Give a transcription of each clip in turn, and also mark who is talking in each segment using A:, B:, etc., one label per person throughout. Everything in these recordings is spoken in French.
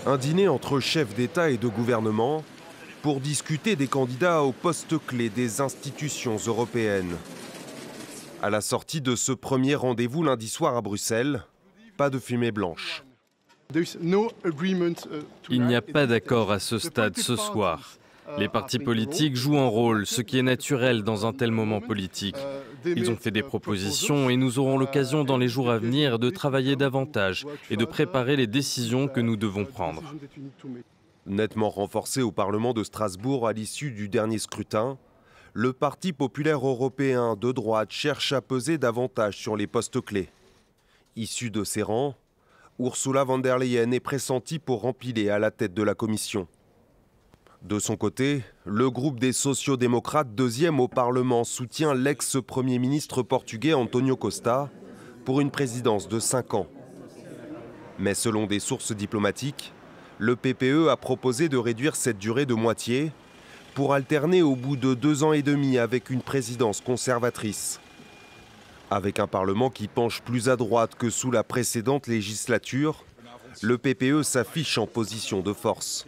A: Un dîner entre chefs d'État et de gouvernement pour discuter des candidats aux postes clés des institutions européennes. À la sortie de ce premier rendez-vous lundi soir à Bruxelles, pas de fumée blanche.
B: Il n'y a pas d'accord à ce stade ce soir. Les partis politiques jouent un rôle, ce qui est naturel dans un tel moment politique. Ils ont fait des propositions et nous aurons l'occasion dans les jours à venir de travailler davantage et de préparer les décisions que nous devons prendre.
A: Nettement renforcé au Parlement de Strasbourg à l'issue du dernier scrutin, le Parti populaire européen de droite cherche à peser davantage sur les postes clés. Issue de ses rangs, Ursula von der Leyen est pressentie pour empiler à la tête de la Commission. De son côté, le groupe des sociaux-démocrates, deuxième au Parlement, soutient l'ex-premier ministre portugais António Costa pour une présidence de 5 ans. Mais selon des sources diplomatiques, le PPE a proposé de réduire cette durée de moitié pour alterner au bout de 2 ans et demi avec une présidence conservatrice. Avec un Parlement qui penche plus à droite que sous la précédente législature, le PPE s'affiche en position de force.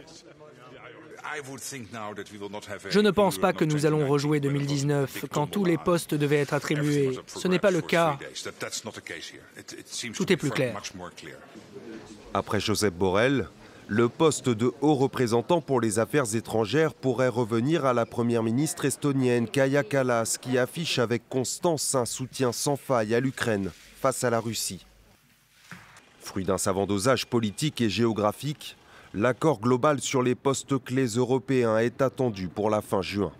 C: Je ne pense pas que nous allons rejouer 2019 quand tous les postes devaient être attribués. Ce n'est pas le cas. Tout est plus clair.
A: Après Josep Borrell, le poste de haut représentant pour les affaires étrangères pourrait revenir à la première ministre estonienne Kaja Kallas, qui affiche avec constance un soutien sans faille à l'Ukraine face à la Russie. Fruit d'un savant dosage politique et géographique, l'accord global sur les postes clés européens est attendu pour la fin juin.